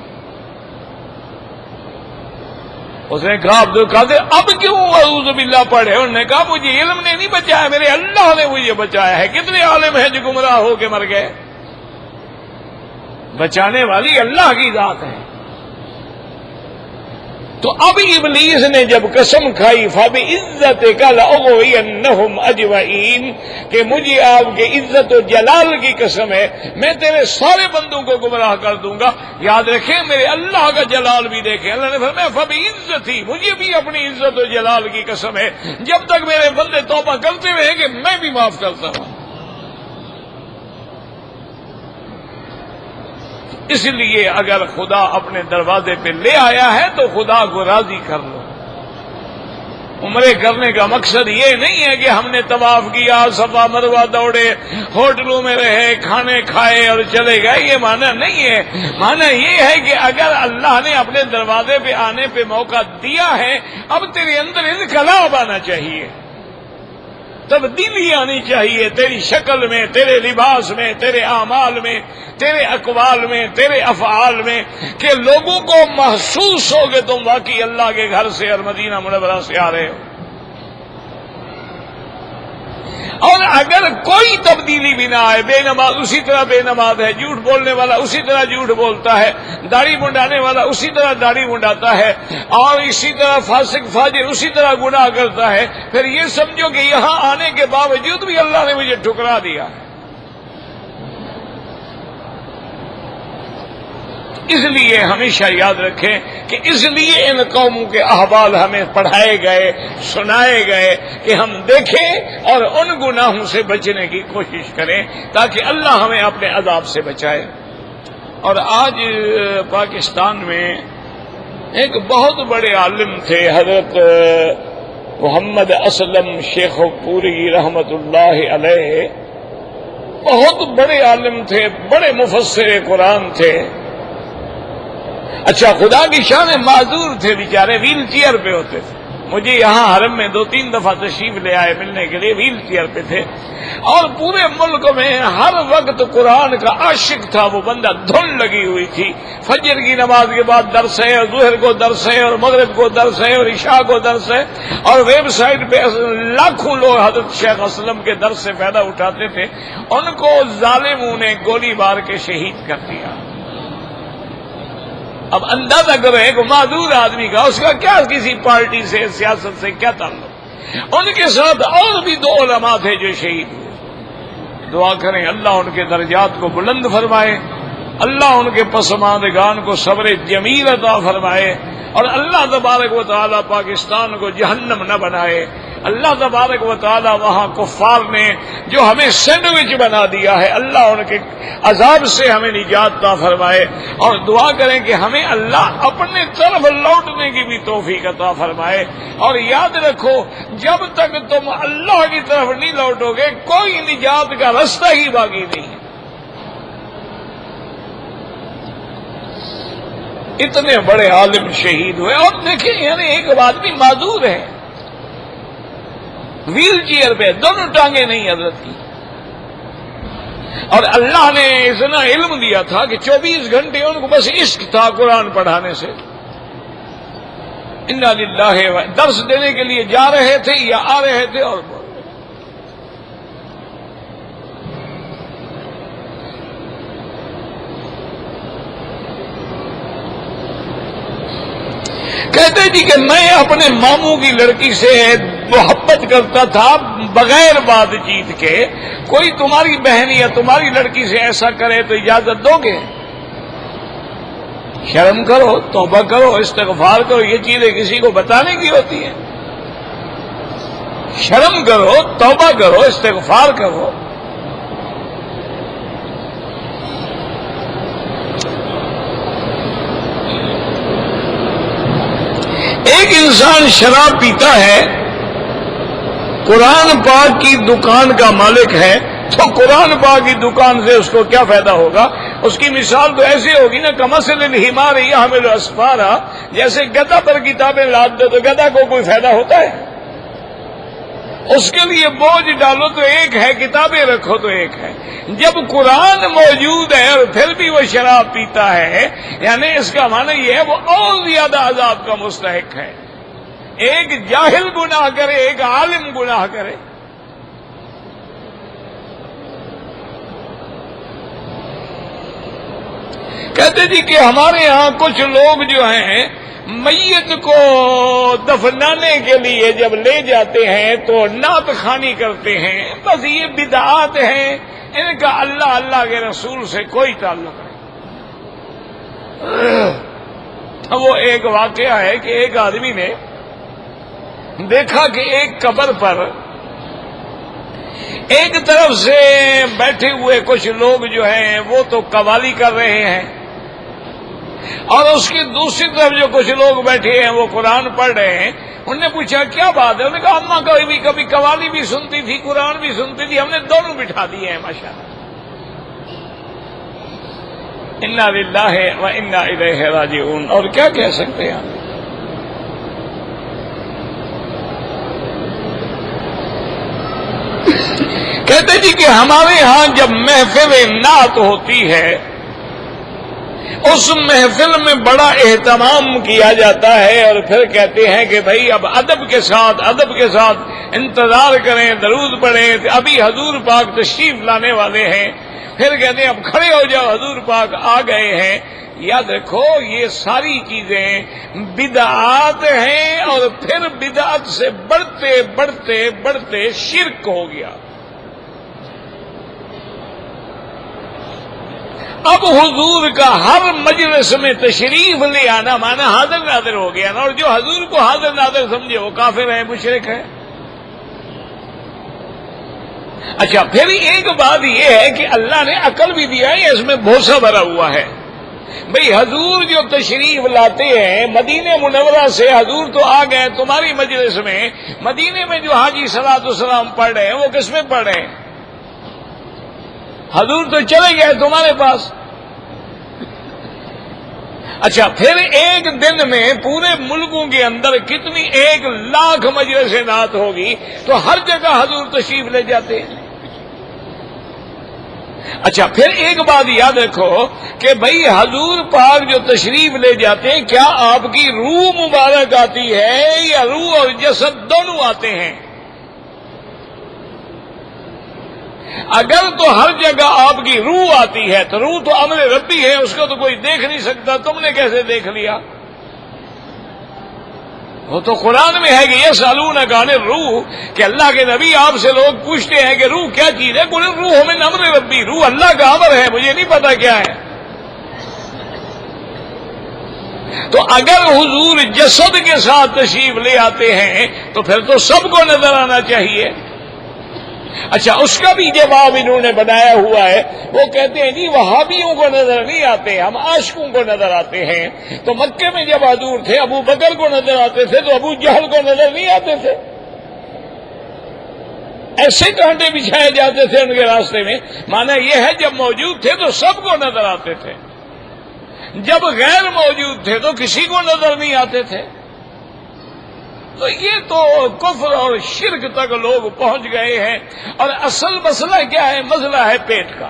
اس نے کہا عبد القادر اب کیوں اعوذ باللہ پڑھے؟ انہوں نے کہا مجھے علم نے نہیں بچایا، میرے اللہ نے مجھے بچایا ہے. کتنے عالم ہیں جو گمراہ ہو کے مر گئے؟ بچانے والی اللہ کی ذات ہے. تو اب ابلیس نے جب قسم کھائی فَبِعِزَّتِكَ لَأُغْوِيَنَّهُمْ أَجْمَعِينَ کہ مجھے آپ کے عزت و جلال کی قسم ہے میں تیرے سارے بندوں کو گمراہ کر دوں گا. یاد رکھیں میرے اللہ کا جلال بھی دیکھیں، اللہ نے فرمایا فَبِعِزَّتِي، مجھے بھی اپنی عزت و جلال کی قسم ہے جب تک میرے بندے توبہ کرتے رہیں گے میں بھی معاف کرتا ہوں. اس لیے اگر خدا اپنے دروازے پہ لے آیا ہے تو خدا کو راضی کر لو۔ عمرے کرنے کا مقصد یہ نہیں ہے کہ ہم نے طواف کیا، صفا مروہ دوڑے، ہوٹلوں میں رہے، کھانے کھائے اور چلے گئے، یہ معنی نہیں ہے۔ معنی یہ ہے کہ اگر اللہ نے اپنے دروازے پہ آنے پہ موقع دیا ہے، اب تیرے اندر انقلاب آنا چاہیے، تبدیلی آنی چاہیے، تیری شکل میں، تیرے لباس میں، تیرے اعمال میں، تیرے اقوال میں، تیرے افعال میں، کہ لوگوں کو محسوس ہو کہ تم واقعی اللہ کے گھر سے اور مدینہ منورہ سے آ رہے ہو۔ اور اگر کوئی تبدیلی بھی نہ آئے، بے نماز اسی طرح بے نماز ہے، جھوٹ بولنے والا اسی طرح جھوٹ بولتا ہے، داڑھی منڈانے والا اسی طرح داڑھی منڈاتا ہے، اور اسی طرح فاسق فاجر اسی طرح گناہ کرتا ہے، پھر یہ سمجھو کہ یہاں آنے کے باوجود بھی اللہ نے مجھے ٹھکرا دیا ہے۔ اس لیے ہمیشہ یاد رکھیں کہ اس لیے ان قوموں کے احوال ہمیں پڑھائے گئے، سنائے گئے کہ ہم دیکھیں اور ان گناہوں سے بچنے کی کوشش کریں تاکہ اللہ ہمیں اپنے عذاب سے بچائے۔ اور آج پاکستان میں ایک بہت بڑے عالم تھے، حضرت محمد اسلم شیخ پوری رحمت اللہ علیہ، بہت بڑے عالم تھے، بڑے مفسر قرآن تھے۔ اچھا، خدا کی شان معذور تھے بیچارے، ویل چیئر پہ ہوتے تھے۔ مجھے یہاں حرم میں 2-3 دفعہ تشریف لے آئے ملنے کے لیے، ویل چیئر پہ تھے، اور پورے ملک میں ہر وقت قرآن کا عاشق تھا وہ بندہ، دھن لگی ہوئی تھی۔ فجر کی نماز کے بعد درس ہے، اور ظہر کو درس ہے، اور مغرب کو درس ہے، اور عشاء کو درس ہے، اور ویب سائٹ پہ لاکھوں لوگ حضرت شیخ اسلم کے درس سے فائدہ اٹھاتے تھے۔ ان کو ظالموں نے گولی مار کے شہید کر دیا۔ اب اندازہ کرو ایک معذور آدمی کا، اس کا کیا کسی پارٹی سے، سیاست سے کیا تعلق؟ ان کے ساتھ اور بھی 2 علماء تھے جو شہید ہوئے۔ دعا کریں اللہ ان کے درجات کو بلند فرمائے، اللہ ان کے پسماندگان کو صبر جمیل عطا فرمائے، اور اللہ تبارک و تعالی پاکستان کو جہنم نہ بنائے۔ اللہ تبارک و تعالی وہاں کفار نے جو ہمیں سینڈوچ بنا دیا ہے، اللہ ان کے عذاب سے ہمیں نجات عطا فرمائے، اور دعا کریں کہ ہمیں اللہ اپنے طرف لوٹنے کی بھی توفیق عطا فرمائے۔ اور یاد رکھو، جب تک تم اللہ کی طرف نہیں لوٹو گے کوئی نجات کا راستہ ہی باقی نہیں ہے۔ اتنے بڑے عالم شہید ہوئے، اور دیکھیں یعنی ایک آدمی معذور ہے، ویل چیئر پہ، دونوں ٹانگیں نہیں حضرت کی، اور اللہ نے اتنا علم دیا تھا کہ 24 گھنٹے ان کو بس عشق تھا قرآن پڑھانے سے۔ انا للہ، درس دینے کے لیے جا رہے تھے یا آ رہے تھے، اور کہتے جی کہ میں اپنے ماموں کی لڑکی سے محبت کرتا تھا بغیر بات چیت کے، کوئی تمہاری بہن یا تمہاری لڑکی سے ایسا کرے تو اجازت دو گے؟ شرم کرو، توبہ کرو، استغفار کرو، یہ چیزیں کسی کو بتانے کی ہوتی ہیں؟ شرم کرو، توبہ کرو، استغفار کرو۔ ایک انسان شراب پیتا ہے، قرآن پاک کی دکان کا مالک ہے، تو قرآن پاک کی دکان سے اس کو کیا فائدہ ہوگا؟ اس کی مثال تو ایسی ہوگی نا، کمثل الحمار یحمل اسفارا، جیسے گدھا پر کتابیں لاد دو تو گدھا کو کوئی فائدہ ہوتا ہے؟ اس کے لیے بوجھ ڈالو تو ایک ہے، کتابیں رکھو تو ایک ہے۔ جب قرآن موجود ہے اور پھر بھی وہ شراب پیتا ہے، یعنی اس کا معنی یہ ہے وہ اور زیادہ عذاب کا مستحق ہے۔ ایک جاہل گناہ کرے، ایک عالم گناہ کرے۔ کہتے جی کہ ہمارے ہاں کچھ لوگ جو ہیں میت کو دفنانے کے لیے جب لے جاتے ہیں تو نعت خوانی کرتے ہیں، بس یہ بدعات ہیں، ان کا اللہ اللہ کے رسول سے کوئی تعلق نہیں۔ وہ ایک واقعہ ہے کہ ایک آدمی نے دیکھا کہ ایک قبر پر ایک طرف سے بیٹھے ہوئے کچھ لوگ جو ہیں وہ تو قوالی کر رہے ہیں، اور اس کی دوسری طرف جو کچھ لوگ بیٹھے ہیں وہ قرآن پڑھ رہے ہیں. انہوں نے پوچھا کیا بات ہے؟ انہوں نے کہا اماں کبھی قوالی بھی سنتی تھی قرآن بھی سنتی تھی, ہم نے دونوں بٹھا دیے ہیں ماشاءاللہ. انا للہ و انا الیہ راجعون. اور کیا کہہ سکتے ہیں؟ کہتے جی کہ ہمارے ہاں جب محفل نعت ہوتی ہے اس محفل میں بڑا اہتمام کیا جاتا ہے, اور پھر کہتے ہیں کہ بھائی اب ادب کے ساتھ انتظار کریں, درود پڑھیں, ابھی حضور پاک تشریف لانے والے ہیں. پھر کہتے ہیں اب کھڑے ہو جاؤ حضور پاک آ گئے ہیں. یاد رکھو یہ ساری چیزیں بدعات ہیں, اور پھر بدعت سے بڑھتے شرک ہو گیا. اب حضور کا ہر مجلس میں تشریف لے آنا مانا حاضر ناظر ہو گیا نا, اور جو حضور کو حاضر ناظر سمجھے وہ کافر ہے, مشرک ہے. اچھا پھر ایک بات یہ ہے کہ اللہ نے عقل بھی دیا ہے, اس میں بھوسا بھرا ہوا ہے. بھئی حضور جو تشریف لاتے ہیں مدینہ منورہ سے, حضور تو آ گئے تمہاری مجلس میں, مدینے میں جو حاجی صلاۃ والسلام پڑھ رہے ہیں وہ کس میں پڑھ رہے ہیں؟ حضور تو چلے گئے تمہارے پاس. اچھا پھر ایک دن میں پورے ملکوں کے اندر کتنی 1,00,000 مجلس نعت ہوگی, تو ہر جگہ حضور تشریف لے جاتے ہیں. اچھا پھر ایک بات یاد رکھو کہ بھئی حضور پاک جو تشریف لے جاتے ہیں کیا آپ کی روح مبارک آتی ہے یا روح اور جسد دونوں آتے ہیں؟ اگر تو ہر جگہ آپ کی روح آتی ہے تو روح تو امر ربی ہے, اس کو تو کوئی دیکھ نہیں سکتا, تم نے کیسے دیکھ لیا؟ وہ تو قرآن میں ہے کہ یہ سالونک عن الروح, کہ اللہ کے نبی آپ سے لوگ پوچھتے ہیں کہ روح کیا چیز ہے, قل الروح من امر ربی, روح اللہ کا امر ہے, مجھے نہیں پتا کیا ہے. تو اگر حضور جسد کے ساتھ تشریف لے آتے ہیں تو پھر تو سب کو نظر آنا چاہیے. اچھا اس کا بھی جواب انہوں نے بنایا ہوا ہے, وہ کہتے ہیں جی وہابیوں کو نظر نہیں آتے, ہم عاشقوں کو نظر آتے ہیں. تو مکے میں جب حضور تھے ابو بکر کو نظر آتے تھے, تو ابو جہل کو نظر نہیں آتے تھے. ایسے کانٹے بچھائے جاتے تھے ان کے راستے میں. مانا یہ ہے جب موجود تھے تو سب کو نظر آتے تھے, جب غیر موجود تھے تو کسی کو نظر نہیں آتے تھے. تو یہ تو کفر اور شرک تک لوگ پہنچ گئے ہیں. اور اصل مسئلہ کیا ہے؟ مسئلہ ہے پیٹ کا.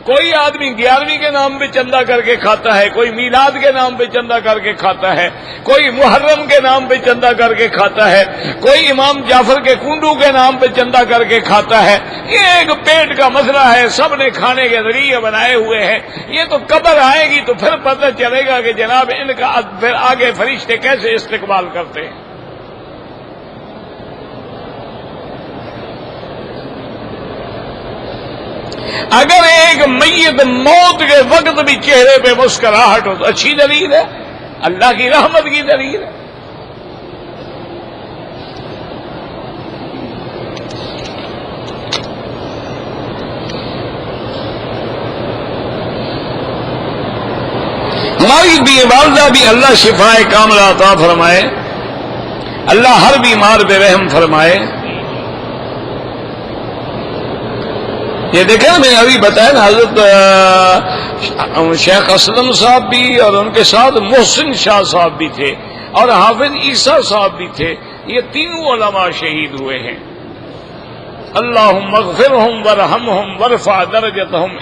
کوئی آدمی 11ویں کے نام پہ چندہ کر کے کھاتا ہے, کوئی میلاد کے نام پہ چندہ کر کے کھاتا ہے, کوئی محرم کے نام پہ چندہ کر کے کھاتا ہے, کوئی امام جعفر کے کنڈو کے نام پہ چندہ کر کے کھاتا ہے. یہ ایک پیٹ کا مسئلہ ہے, سب نے کھانے کے ذریعے بنائے ہوئے ہیں. یہ تو قبر آئے گی تو پھر پتہ چلے گا کہ جناب ان کا پھر آگے فرشتے کیسے استقبال کرتے ہیں. اگر ایک میت موت کے وقت بھی چہرے پہ مسکراہٹ ہو تو اچھی دلیل ہے, اللہ کی رحمت کی دلیل ہے. ہماری بیماردہ بھی اللہ شفائے کاملہ عطا فرمائے, اللہ ہر بیمار پہ رحم فرمائے. یہ دیکھیں میں نے ابھی بتایا نا, حضرت شیخ اسلم صاحب بھی اور ان کے ساتھ محسن شاہ صاحب بھی تھے, اور حافظ عیسیٰ صاحب بھی تھے. یہ تینوں علماء شہید ہوئے ہیں. اللہم اغفرہم ورحمہم وارفع درجتہم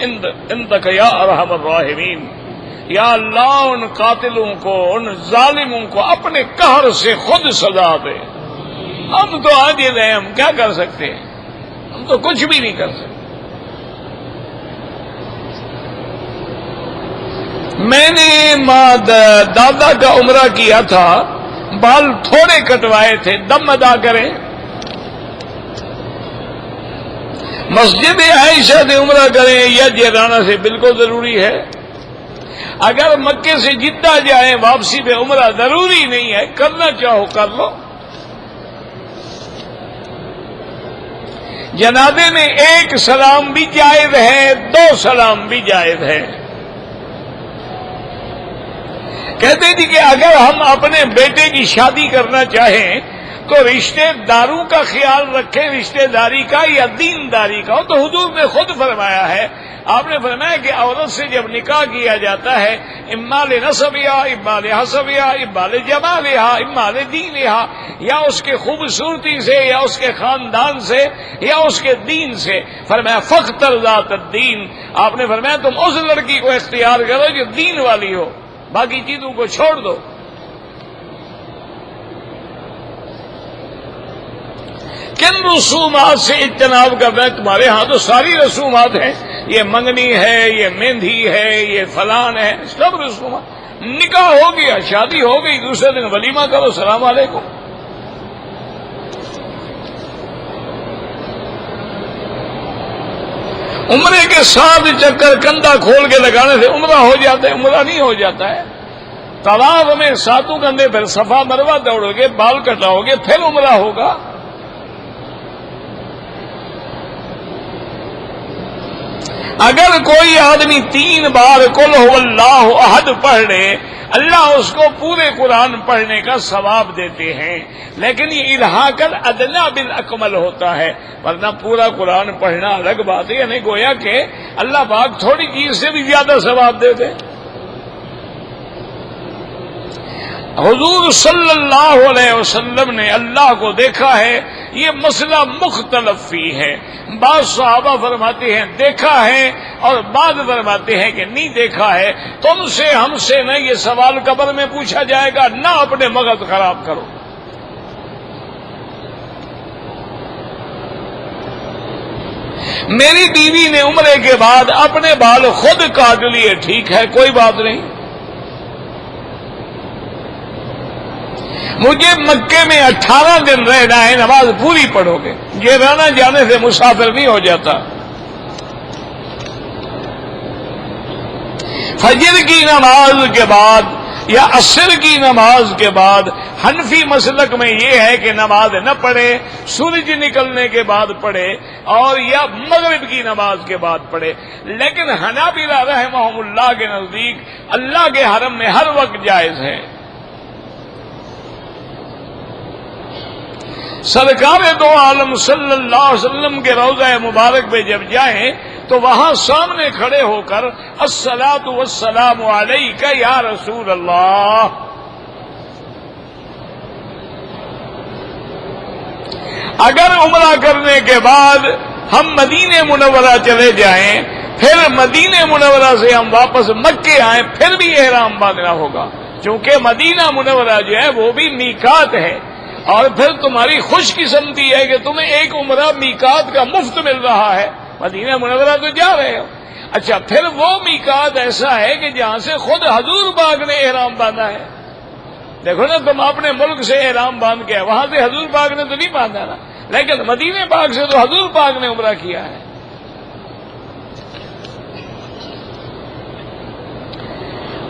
عندک یا ارحم الراحمین. یا اللہ ان قاتلوں کو, ان ظالموں کو اپنے قہر سے خود سزا دے. ہم تو عاجز ہیں, ہم کیا کر سکتے ہیں؟ ہم تو کچھ بھی نہیں کر سکتے. میں نے دادا کا عمرہ کیا تھا, بال تھوڑے کٹوائے تھے, دم ادا کریں. مسجد عائشہ سے عمرہ کریں یا جیرانہ سے بالکل ضروری ہے. اگر مکے سے جدہ جائیں واپسی پہ عمرہ ضروری نہیں ہے, کرنا چاہو کر لو. جنازے میں 1 سلام بھی جائز ہے, 2 سلام بھی جائز ہے. کہتے تھے کہ اگر ہم اپنے بیٹے کی شادی کرنا چاہیں تو رشتے داروں کا خیال رکھیں، رشتے داری کا یا دین داری کا. تو حضور نے خود فرمایا ہے، آپ نے فرمایا کہ عورت سے جب نکاح کیا جاتا ہے اما لنسبہا اما لحسبہا اما لجمالہا اما لدینہا، یا اس کے خوبصورتی سے یا اس کے خاندان سے یا اس کے دین سے. فرمایا فاختر ذات الدین، آپ نے فرمایا تم اس لڑکی کو اختیار کرو جو دین والی ہو، باقی چیزوں کو چھوڑ دو. کن رسومات سے اجتناب کرنا ہے؟ تمہارے ہاں تو ساری رسومات ہیں، یہ منگنی ہے، یہ مہندی ہے، یہ فلان ہے، سب رسومات. نکاح ہو گیا، شادی ہو گئی، دوسرے دن ولیمہ کرو، السلام علیکم. عمرے کے 7 چکر کندھا کھول کے لگانے سے عمرہ ہو جاتا ہے؟ عمرہ نہیں ہو جاتا ہے. طواف میں 7 کندھے پھر صفا مروہ دوڑو گے، بال کٹاؤ گے، پھر عمرہ ہوگا. اگر کوئی آدمی 3 بار قل هو اللہ احد پڑھ لے، اللہ اس کو پورے قرآن پڑھنے کا ثواب دیتے ہیں، لیکن یہ الحاق الادنی بالاکمل ہوتا ہے، ورنہ پورا قرآن پڑھنا الگ بات ہے. یعنی گویا کہ اللہ پاک تھوڑی چیز سے بھی زیادہ ثواب دیتے. حضور صلی اللہ علیہ وسلم نے اللہ کو دیکھا ہے، یہ مسئلہ مختلف فی ہے. بعض صحابہ فرماتے ہیں دیکھا ہے اور بعض فرماتے ہیں کہ نہیں دیکھا ہے. تم سے ہم سے نہ یہ سوال قبر میں پوچھا جائے گا، نہ اپنے مغز خراب کرو. میری بیوی نے عمرے کے بعد اپنے بال خود کاٹ لیے، ٹھیک ہے، کوئی بات نہیں. مجھے مکے میں 18 دن رہنا ہے، نماز پوری پڑھو گے. یہ رہنا جانے سے مسافر نہیں ہو جاتا. فجر کی نماز کے بعد یا عصر کی نماز کے بعد حنفی مسلک میں یہ ہے کہ نماز نہ پڑھے، سورج نکلنے کے بعد پڑھے اور یا مغرب کی نماز کے بعد پڑھے. لیکن حنابلہ رحمہم اللہ کے نزدیک اللہ کے حرم میں ہر وقت جائز ہے. سرکار دو عالم صلی اللہ علیہ وسلم کے روضہ مبارک پہ جب جائیں تو وہاں سامنے کھڑے ہو کر الصلاۃ والسلام علیک یا رسول اللہ. اگر عمرہ کرنے کے بعد ہم مدینہ منورہ چلے جائیں، پھر مدینہ منورہ سے ہم واپس مکے آئیں، پھر بھی احرام باندھنا ہوگا، کیونکہ مدینہ منورہ جو ہے وہ بھی میقات ہے. اور پھر تمہاری خوش قسمتی ہے کہ تمہیں ایک عمرہ میقات کا مفت مل رہا ہے، مدینہ منورہ تو جا رہے ہو. اچھا، پھر وہ میقات ایسا ہے کہ جہاں سے خود حضور پاک نے احرام باندھا ہے. دیکھو نا، تم اپنے ملک سے احرام باندھ کے وہاں سے حضور پاک نے تو نہیں باندھا نا، لیکن مدینہ پاک سے تو حضور پاک نے عمرہ کیا ہے.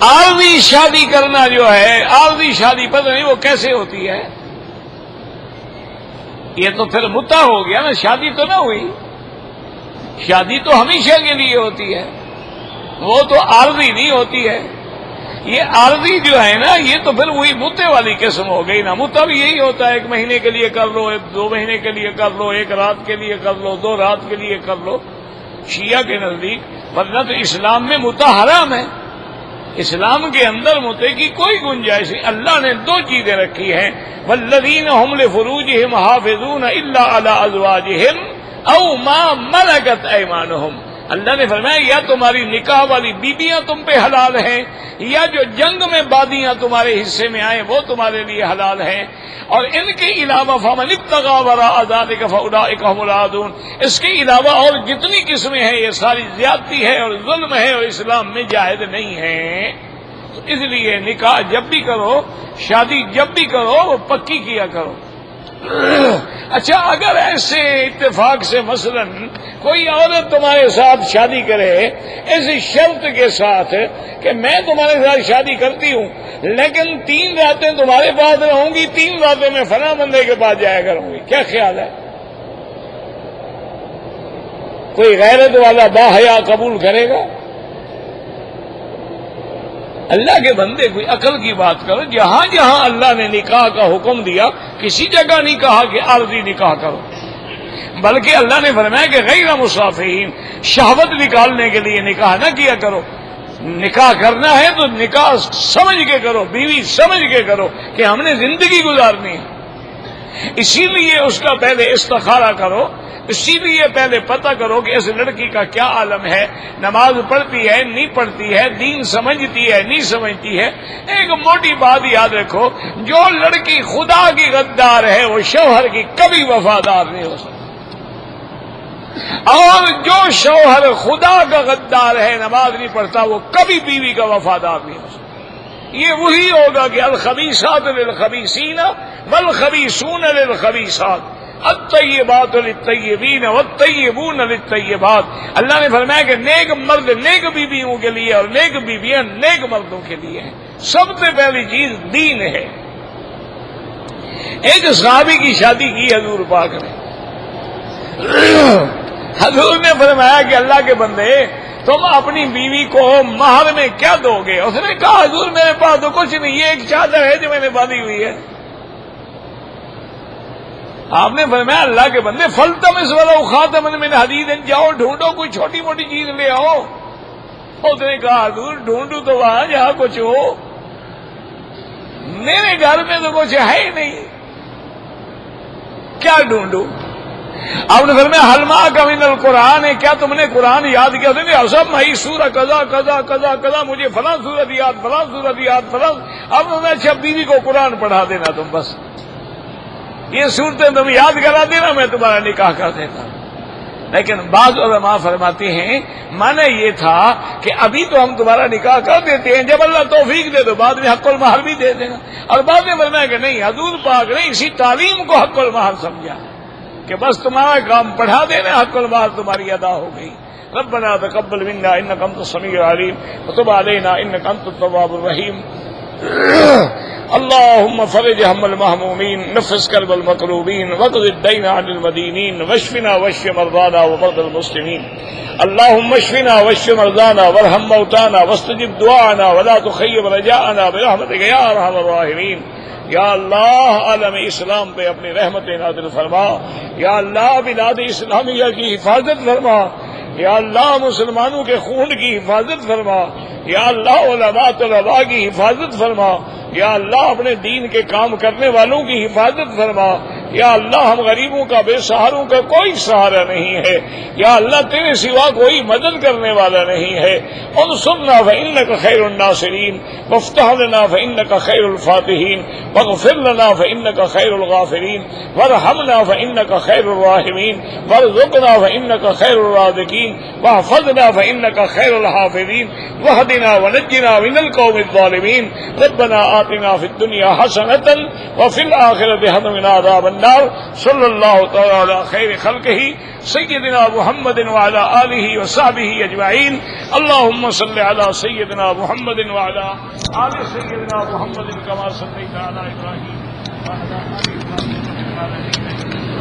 عارضی شادی کرنا جو ہے، عارضی شادی پتہ نہیں وہ کیسے ہوتی ہے. یہ تو پھر متع ہو گیا نا، شادی تو نہ ہوئی. شادی تو ہمیشہ کے لیے ہوتی ہے، وہ تو عارضی نہیں ہوتی ہے. یہ عارضی جو ہے نا، یہ تو پھر وہی متع والی قسم ہو گئی نا. متع بھی یہی ہوتا ہے، 1 مہینے کے لیے کر لو، 2 مہینے کے لیے کر لو، 1 رات کے لیے کر لو، 2 رات کے لیے کر لو. شیعہ کے نزدیک ورنہ تو اسلام میں متع حرام ہے. اسلام کے اندر متع کی کوئی گنجائش نہیں. اللہ نے 2 چیزیں رکھی ہیں، والذین هم لفروجهم حافظون الا علی ازواجهم او ما ملکت ایمانهم. اللہ نے فرمایا یا تمہاری نکاح والی بیویاں تم پہ حلال ہیں، یا جو جنگ میں بادیاں تمہارے حصے میں آئیں وہ تمہارے لیے حلال ہیں. اور ان کے علاوہ فمن ابتغى وراء ذلك فاولئک هم العادون. اس کے علاوہ اور جتنی قسمیں ہیں یہ ساری زیادتی ہے اور ظلم ہے اور اسلام میں جائز نہیں ہے. تو اس لیے نکاح جب بھی کرو، شادی جب بھی کرو، وہ پکی کیا کرو. اچھا، اگر ایسے اتفاق سے مثلا کوئی عورت تمہارے ساتھ شادی کرے ایسی شرط کے ساتھ کہ میں تمہارے ساتھ شادی کرتی ہوں لیکن 3 راتیں تمہارے پاس رہوں گی، 3 راتیں میں فلاں بندے کے پاس جایا کروں گی، کیا خیال ہے؟ کوئی غیرت والا باحیا قبول کرے گا؟ اللہ کے بندے کوئی عقل کی بات کرو، جہاں جہاں اللہ نے نکاح کا حکم دیا کسی جگہ نہیں کہا کہ عارضی نکاح کرو، بلکہ اللہ نے فرمایا کہ غیر مصافحین، شہوت نکالنے کے لیے نکاح نہ کیا کرو۔ نکاح کرنا ہے تو نکاح سمجھ کے کرو، بیوی سمجھ کے کرو کہ ہم نے زندگی گزارنی ہے، اسی لیے اس کا پہلے استخارہ کرو، اسی لیے پہلے پتہ کرو کہ اس لڑکی کا کیا عالم ہے، نماز پڑھتی ہے نہیں پڑھتی ہے، دین سمجھتی ہے نہیں سمجھتی ہے۔ ایک موٹی بات یاد رکھو، جو لڑکی خدا کی غدار ہے وہ شوہر کی کبھی وفادار نہیں ہو سکتی، اور جو شوہر خدا کا غدار ہے نماز نہیں پڑھتا وہ کبھی بیوی کا وفادار نہیں ہو سکتا۔ یہ وہی ہوگا کہ الخبیثات للخبیثین والخبیثون للخبیثات، الطیبات للطیبین والطیبون للطیبات۔ اللہ نے فرمایا کہ نیک مرد نیک بیویوں کے لیے اور نیک بیویاں نیک مردوں کے لیے ہیں۔ سب سے پہلی چیز دین ہے۔ ایک صحابی کی شادی کی حضور پاک نے، حضور نے فرمایا کہ اللہ کے بندے تم اپنی بیوی کو مہر میں کیا دو گے؟ اس نے کہا حضور میرے پاس تو کچھ نہیں، یہ ایک چادر ہے جو میں نے باندھی ہوئی ہے۔ آپ نے فرمایا اللہ کے بندے فلتمس ولو خاتما من حدید، جاؤ ڈھونڈو کوئی چھوٹی موٹی چیز لے آؤ۔ اس نے کہا حضور ڈھونڈو تو وہاں جہاں کچھ ہو، میرے گھر میں تو کچھ ہے ہی نہیں، کیا ڈھونڈوں؟ آپ نے فرمایا حل معک من القرآن، کیا تم نے قرآن یاد کیا؟ اس نے اصب مئی سورہ کذا کذا کذا کذا، مجھے فلاں سورت یاد، فلاں سورت یاد، فلاں۔ اب میں اچھا بیوی کو قرآن پڑھا دینا تم، بس یہ صورتیں تم یاد کرا دینا، میں تمہارا نکاح کر دیتا۔ لیکن بعض علماء فرماتے ہیں معنی یہ تھا کہ ابھی تو ہم تمہارا نکاح کر دیتے ہیں، جب اللہ توفیق دے تو بعد میں حق المہر بھی دے دینا۔ اور بعد میں فرمایا کہ نہیں، حضور پاک نے اسی تعلیم کو حق المہر سمجھا کہ بس تمہارا کام پڑھا دینا، حق المہر تمہاری ادا ہو گئی۔ ربنا تقبل منا انک انت السمیع العلیم وتب علینا انک انت التواب الرحیم۔ اللهم فرج هم المهمومين، نفس كرب المكروبين، واقض الدين عن المدينين، واشفنا واشف مرضانا ومرضى المسلمين۔ اللهم اشفنا واشف مرضانا وارحم موتانا واستجب دعانا ولا تخيب رجاءنا برحمتك يا ارحم الراحمين۔ یا اللہ عالم اسلام پہ اپنی رحمت نازل فرما، یا اللہ بلاد اسلامیہ کی حفاظت فرما، یا اللہ مسلمانوں کے خون کی حفاظت فرما، یا اللہ علماء طلباء کی حفاظت فرما، یا اللہ اپنے دین کے کام کرنے والوں کی حفاظت فرما، یا اللہ ہم غریبوں کا بے سہاروں کا کوئی سہارا نہیں ہے، یا اللہ تیرے سوا کوئی مدد کرنے والا نہیں ہے۔ انصرنا فإنك خير الناصرين، وافتح لنا فإنك خير الفاتحين، واغفر لنا فإنك خير الغافرين، وارحمنا فإنك خير الراحمين، وارزقنا فإنك خير الرازقين، واحفظنا فإنك خير الحافظين، واهدنا ونجنا من القوم الظالمين۔ ربنا آتنا في الدنيا حسنة وفي الآخرة حسنة وقنا عذاب النار۔ صلی اللہ تعالی علی خیر خلقہ سیدنا محمد وعلی آلہ وصحبہ اجمعین۔ اللہم صل علی سیدنا محمد وعلی آل سیدنا محمد کما صلیت علی ابراہیم وعلی آل ابراہیم۔